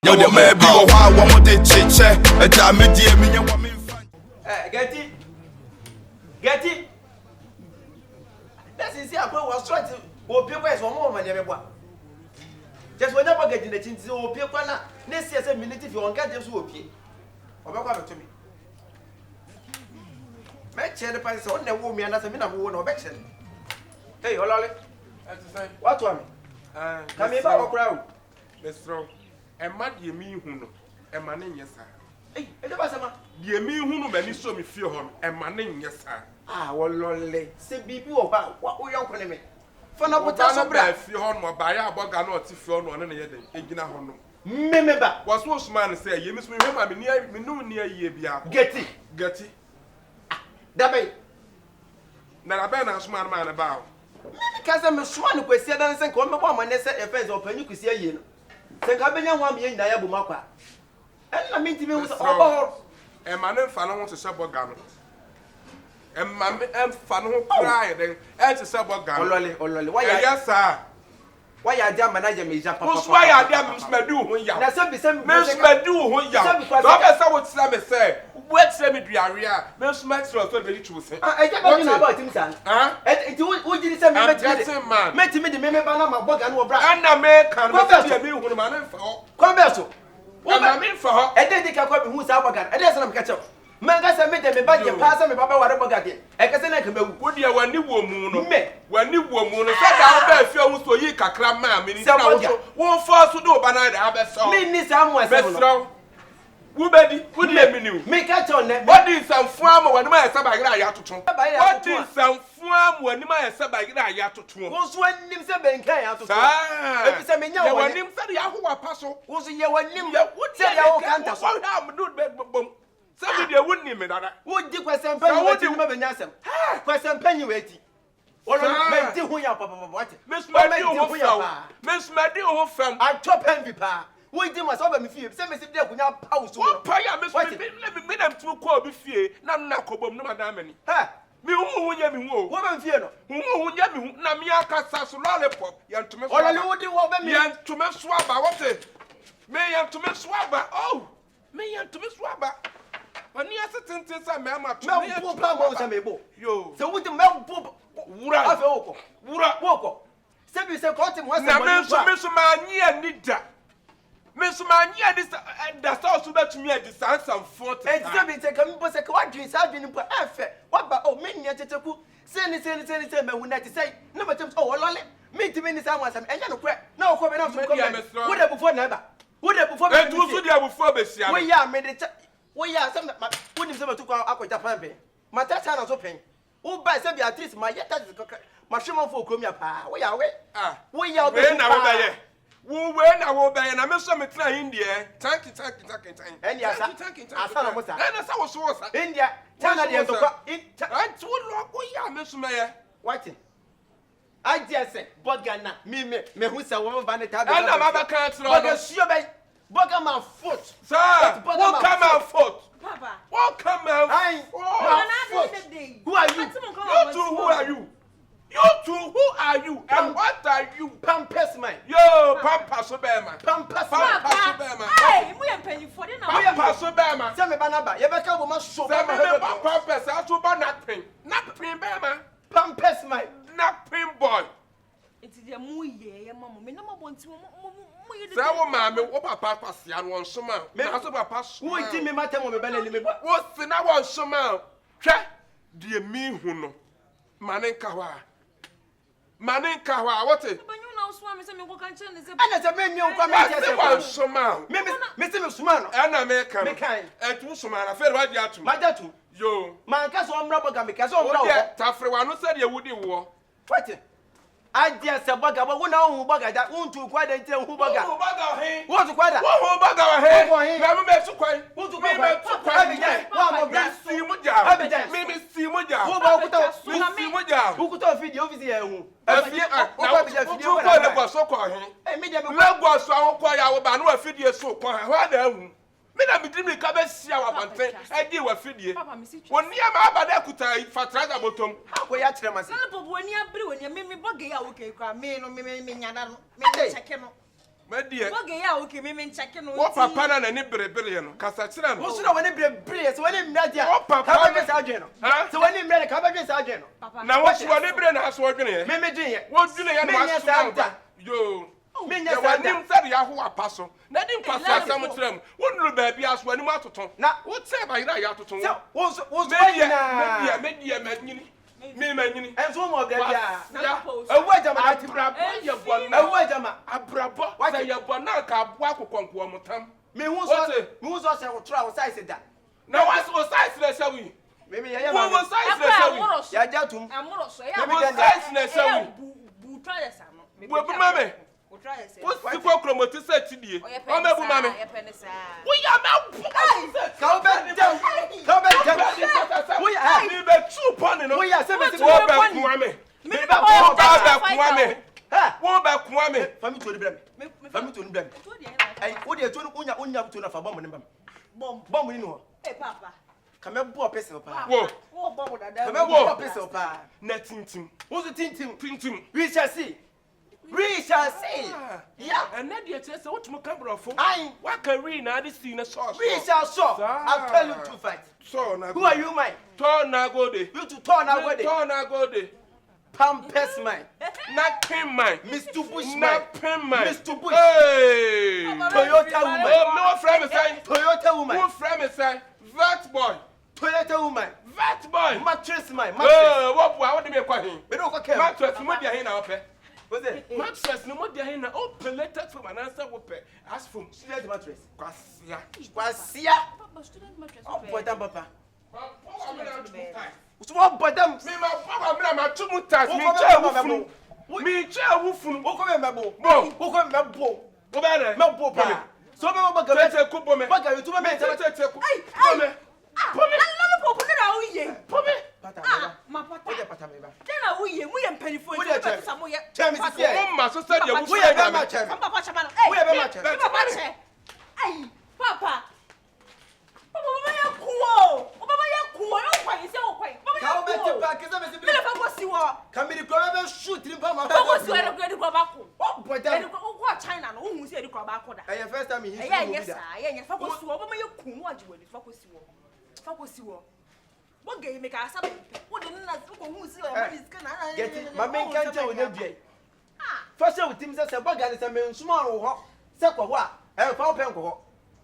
Yo, the man be a while, one more day, chiche, a time, me, dear, me, and woman. Get it. That's easy. I was trying to open ways one more, my dear boy. Just whenever getting the chin to open, next year's a minute if you want to get them to open. Or back to me. Make sure the price on the woman and that's a minute of action. Hey, Ollie. What one? Come here, our crowd. Let's throw a mad ye me who a man in yes, sir. Hey, it was a man. Ye me who many saw me fear him, a man in yes, sir. Ah, well, Lolly, say be about what we are calling me. For no what I buy fear him or buy a bug or if you're one another, Egina Hono. Remember, was most man say, you miss me, I mean, near me, no near ye be up. Get it. That way. Now I better ask man about. Because I'm a swan who said, and send one more man, said a face open, you could see a year. Think I've been young one being Diabumaka. And I mean to me was all. And my name Fallon wants a sub garment. And my and Fallon crying and to sub garment. Only, why, yes, sir. Why are there manager me? Why are there Miss Madu when you are? That's Miss Madu when you are. Because I would say, what semi diarrhea, Miss Maxwell, so very true. I don't know about him, son. And who did say, man? Met me the member of my bug and no brother. And a man can't be a man for Converso. What I mean for her, and then they can come who's our gun, and that's what I'm catching. Mangas I made them about your pass and Papa whatever got it. I can say, I can be good year when you were moon, when you were moon, and fell so ye can cram my minister. Won't force to do, but I have a song. Mean someone best wrong. Who bet would let me know? Make a turn. What is some farm when my sabagaya to try? What is some farm when my sabagaya to try? Who's when him say out of time? If it's a when him said Yahoo apostle, who's a year when him would say your canter. What happened to do? Somebody wouldn't even that. Would you question penny? What do you remember? Nassim? Question penny waiting. Or I do who you are, Papa. What? Miss Madio, from I top envy pa. We did myself and fear. Send me there with our house. What pay? Miss Let me them to call me fear. Namako, no madame. Ha! Me who yam wo. Woman fear. Who yam Namiaka Sasso Lolipop. Yan to me. Or I would do what me and to me swabber. What it? May I to me swabber? Oh, may I to me swabber? When you are sitting to some mamma, yo, so with the milk poop, Wura, Sabi said, caught him once. Now, Miss Mania need that. Miss Mania, this and that's also that to me at the sense of 40. And Sabi said, come was a quadrant, Sergeant, but what about oh, many at the cook? Send it, when I say, no, but oh, Lolly, me to many someone, and you know, no, coming up to come. What before never? What before I do so there before the we are made it. We are some put him to go up with a pampe. My touch was open. Who buys a Beatrice, my yet my shimmer for Comia Pa. We are we are when I will buy and I miss some India. Thank you. And yes, I was India. I told we are Miss Mayor. What? I just said, Bogana, me, who's a woman by the time. And I'm a cancer. Welcome on foot, sir. Welcome on foot, Papa. Welcome on foot. Who are you? You two, who are you? You two, who are you? And what are you? Pampas man. Yo, Pampas Obama. Pampas Obama. Hey, we are paying for it now. Pampas Obama. Tell me, Banaba. You better come show me. Pampas, I told you nothing. Nothing, Bama. Pampas man. Nothing, boy. It's the movie, Mamma. Me no want to. Say, mammy, what papa pass you and one summer. Me also papa. Who did me matter on the belly? What's the now one summer? Dear me, who know? Manenkawa, what it? But you know, Swami, some people can change this. And as a man, you come out summer. Mr. Sumano, and American, and two summer. I feel right here to my dad. Yo, my cousin, rubber gum, because all that Tafrewan said you would war. What? I just a bugger, but we know who bugger that won't do quite until who bugger. What's quite a who bugger ahead? Never met to quite. Who to quite? See what you maybe see what you who could have video over here. Was so quiet. And me, I was so quiet about no video so quiet. I be dreaming come see our content. I give a video. When near my bad could I fatraga bottom. How we are tremors. When you are brewing, you made me buggy. Okay, me no me check him. me dear. What gay ya okay me check no. What papa na ni berebere no. Kasa kire no. Wo so na woni berebere so woni mnadia. What papa ka ba sa adwen no. So woni mnadia ka ba sa adwen no. Na wo so woni bere na so adwen ye. Me dwen ye. Wo dwen ye na so na. Yo. Me nya sa nim sɛ ya ho apaso na di mpaso asam kyerɛm wonuru baabi aso anim atoton na wo tɛ ba yira ya atoton wo na me manyini me manyini enso mo baabi a awu agama abrabo yɛ bɔ na awu agama abrabo sɛ yɛ bɔ na ka aboa kokonko omotam me hu so sɛ wo tora wo size da na wo size na sɛ wi me yɛ ma wo size na sɛ wi ya ja tum amoro so ya wo size na sɛ wi bu try this am wo bu mame wo si ko kromoti sɛ tidie o me bu mame wo ya me ka wo ya ni be true pon no wo ya se be wo be kuwa me me ba kuwa me ha wo be kuwa me fami to ni bra me fami to ni bra me ai wo de to ni unya to na fa bomb ni bam bomb ni no papa ka me bo pese pa wo bomb dada ka me bo pese pa na tintim wo so tintim we shall see yeah and na dia tse what mo kabrofo ai what can we na this see na so we shall show I'll tell you to fight so na who are you mine turn na go de you to turn na go de Pampers mine not pin mine Mr. Bush mine not pin mine Mr. Bush hey Toyota woman oh no friend me say Toyota woman who friend me say vet boy Toyota woman vet boy mattress mine mattress what boy what do me kwa hin me don't care mattress mo dia hin na ope what's it mattress no mo dia hin na open latest from an answer wo pe as from student mattress kwasia papa student mattress oh boy dan papa so what boy dan me ma papa me ma tumu tas me che wufunu wo ko me mebo wo ko me mebo wo ba na mebo pa so me ba ga tete ku bo me ba ga you me tete ku bo me Lolipop na uye po me pata ma pata wo de pata me ba na uye mu ye mpanifo wo de e samo ye tell me see wo ma so say dia wo ye be ma che papa chama wo ye be ma che papa che ai papa mama ya kuo mama ya kuo yo kwa ise o kwa mama ya ka wo be te kuo ba ke se me se me fa ko siwo ka mi ko be shoot ni pa ma fa ko siwo e ko ba ko oh boy dan ko China no hu se e ko ba ko da eh first time he yes sir fa ko siwo mama ya ku no aje wani fa ko siwo what game make us up what the na ko hu si o ma diska na get it ma men kan je o na bia fa se utim se boga ni se men suma ro ho se ko ho a fa o pen ko ho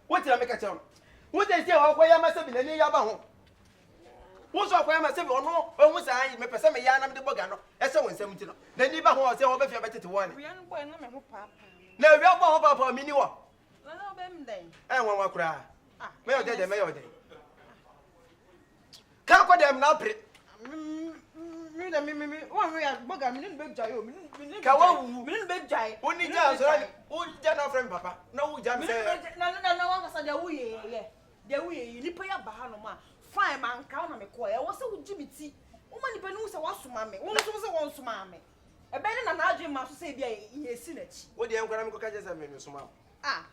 wo tira me ka che wo de se o ko ya ma se bi na ni ya ba ho wo so ko ya ma se bi ono o hu sa yi me pese me ya na me de boga no e se won sam ti no na ni ba ho se wo be fi be tete wo ni we an boy na me ho papa na wi agbo ho papa mi ni wo na be m den won kura me o de me o de ka ko dem na pre mi na mi wo we boga mi ni be jai o mi ni ka wa wu mi ni be jai oni ja so o ja na friend papa na wu ja me se na wa ka sa ja wuye ye ni pa ya ba ha no ma fine man ka na me ko e wo se wo jimiti wo ma ni pa ni wo se wo soma me wo so se wo soma me e be ni na adwe ma so se bia ye si na chi wo de enkwara me ko ka je se me soma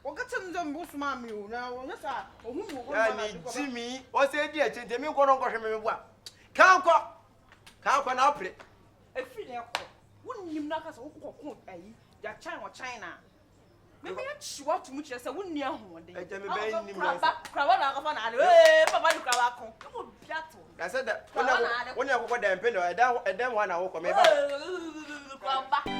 wo ka tem dem bo soma me o na wo sa o hu mo ya ni jimi o se di e chente mi ko no ko hwe me bua kan ko na pre e fi ne ko wo nim na ka sa wo ko ayi ya China me me chi wa tu mu chi se wo nni ahode e je me be nim na krawa na ka fa na papa du krawa ko mo biato na se da wona ko da mpe no e da ho na wo ko me ba krawa